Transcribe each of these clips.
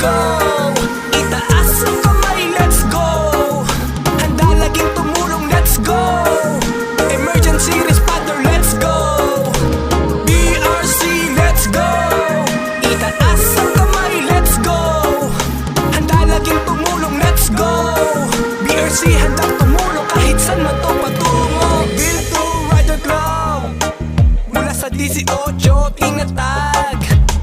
go! Itaas ang kamay, let's go! Handa laging tumulong, let's go! Emergency responder, let's go! BRC, let's go! Itaas ang kamay, let's go! Handa laging tumulong, let's go! BRC, handang tumulong kahit saan man to patungo. Build to Rider Club, mula sa 18 tinatag.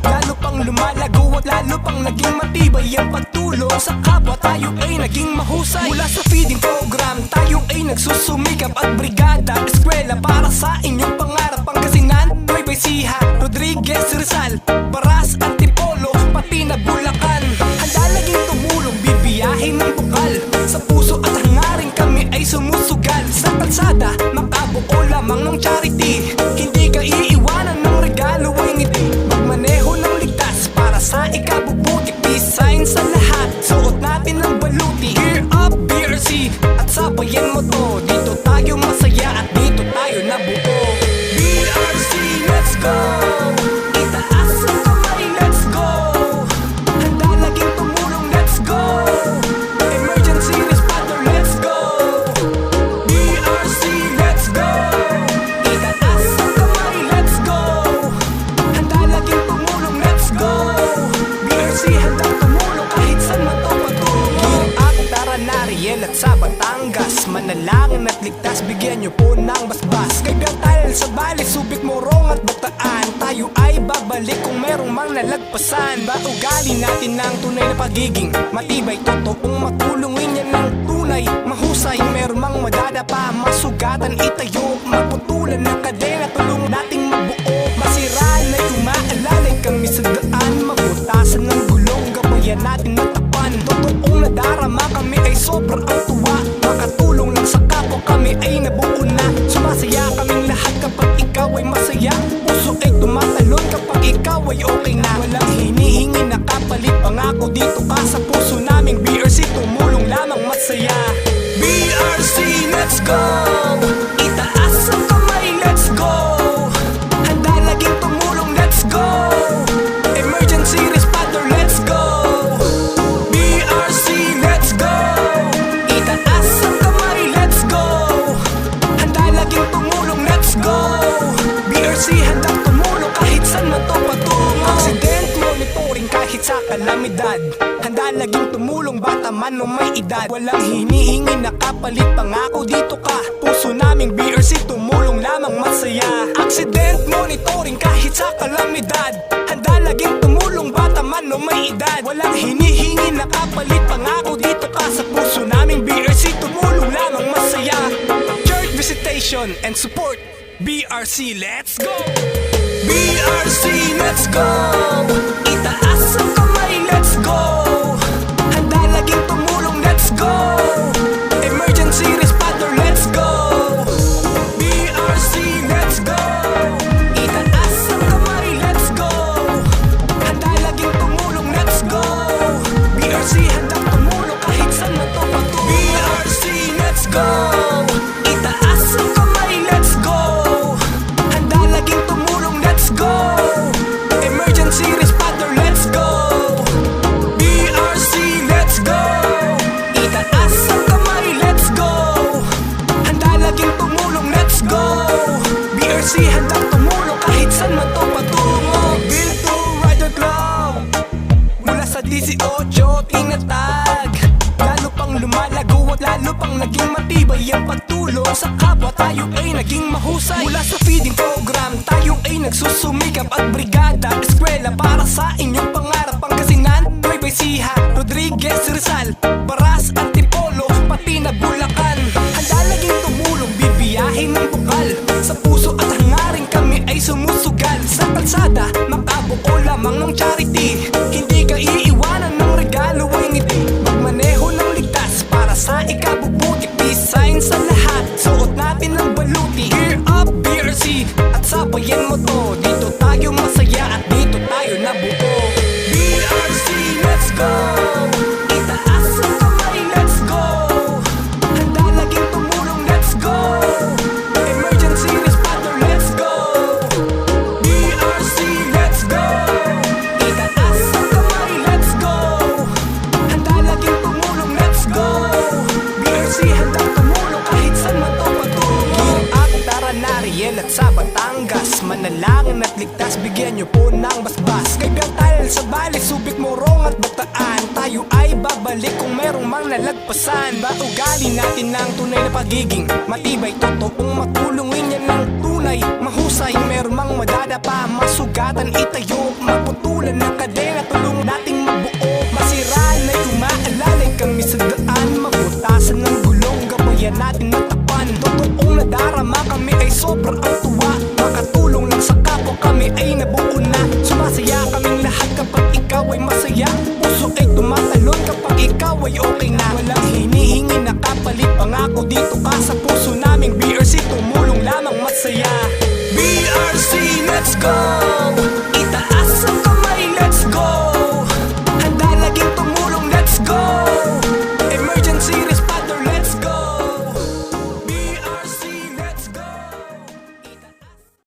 Lalo pang lumalago at lalo pang naging matibay ang pagtulong sa kapwa. Tayo ay naging mahusay. Mula sa feeding program, tayo ay nagsusumikap at brigada eskwela para sa inyong pangarap. Pangasinan, Nueva Ecija, Rodriguez, Rizal, Baras, Antipolo, pati na Bulacan. Handa laging tumulong, bibiyahin ng bukal. Sa puso at hangarin kami ay sumusugal. Sa kalsada, makabuo lamang ng charity. Hindi ka iiwanan ng regalo ay ngiti. Magmaneho ng ligtas para sa ikabubuti. Peace sign sa lahat, suot natin ang baluti. Gear up BRC at sabayan mo to. Dito tayo masaya at dito tayo nabuo. BRC, let's go! Itaas ang kamay, let's go! Handa laging tumulong, let's go! Emergency responder, let's go! BRC, let's go! Itaas ang kamay, let's go! Handa laging tumulong, let's go! BRC, handang tumulong kahit saan man to patungo. At tara na Riel at sa Batangas, manalangin at ligtas, bigyan nyo po ng basbas. Kay Bertal sa Bali, Subic, Morong at Bataan, tayo ay babalik kung merong mang nalagpasan. Ba ugali natin ng tunay na pagiging matibay, totoong matulungin yan ng tunay, mahusay. Merong mang madadapa, masugatan, itayo, maputulan ng kadena, tulong nating mabuo. Masiraan ay umaalalay kami sa daan, magutasan ng gulong, gabayan natin na tapan. Totoong nadarama kami ay sobrang ang tuwa, makatulong lang sa kapwa kami ay nabuo na. Sumasaya kaming lahat kapag ikaw ay masaya, puso ay tumatalon kapag ikaw ay okay na. Walang hinihingi na kapalit, pangako dito ka sa puso naming BRC, tumulong lamang masaya. BRC, let's go! Itaas ang kamay, let's go! Handa laging tumulong, let's go! Emergency responder, let's go! BRC, let's go! Itaas ang kamay, let's go! Handa laging tumulong, let's go! BRC, handang tumulong kahit saan man to patungo. Accident monitoring kahit sa kalamidad, handa laging tumulong bata man o may edad. Walang hinihingi na kapalit, pangako dito ka, puso naming BRC, tumulong lamang masaya. Accident monitoring kahit sa kalamidad, handa laging tumulong bata man o may edad. Walang hinihingi na kapalit, pangako dito ka, sa puso naming BRC, tumulong lamang masaya. Church visitation and support, BRC, let's go! BRC, let's go! Itaas ang kamay, let's go! Handa laging tumulong, let's go! Emergency responder, let's go! BRC, let's go! Itaas ang kamay, let's go! Handa laging tumulong, let's go! BRC, handang tumulong kahit saan man to patungo. BRC, let's go! Itaas ang kamay, let's go! Handa laging tumulong, let's go! Emergency responder, let's go! BRC, let's go! Itaas ang kamay, let's go! Handa laging tumulong, let's go! BRC, handang tumulong kahit saan man to patungo. Build to Rider Club, mula sa 18 tinatag. Lalo pang lumalago at lalo pang naging matibay ang pagtulong sa kapwa. Tayo ay naging mahusay. Mula sa feeding program, tayo ay nagsusumikap at brigada eskwela para sa inyong pangarap. Pangasinan, Nueva Ecija, Rodriguez, Rizal, Baras, Antipolo, pati na Bulacan. Handa laging tumulong, bibiyahin ng bukal. Sa puso at hangarin kami ay sumusugal. Sa kalsada, makabuo lamang ng charity. Hindi ka iiwanan ng regalo ay ngiti. Magmaneho ng ligtas para sa ikabubuti. Peace sign sa lahat, suot natin ang baluti. Gear up BRC at sabayan mo to. Dito tayo masaya at dito tayo nabuo. BRC, let's go! Itaas ang ligtas, bigyan nyo po ng basbas. Kaibigan tayo sa balik, Subic, Morong at Bataan. Tayo ay babalik kung merong mang nalagpasan. Ba ugali natin ng tunay na pagiging matibay, totoong matulungin yan ng tunay, mahusay. Merong mang madadapa, masugatan, itayo, maputulan ng kadena, tulong nating mabuo. Masiraan ay umaalalay kami sa daan, magmutasan ng gulong, gabayan natin matakpan. Totoong nadarama, kami ay sobrang ang tuwa, makatulong lang sa kapwa, kami ay nabuo na. Sumasaya kaming lahat kapag ikaw ay masaya, puso ay tumatalon kapag ikaw ay okay na. Walang hinihingi na kapalit, pangako dito ka sa puso naming BRC, tumulong lamang masaya. BRC, let's go!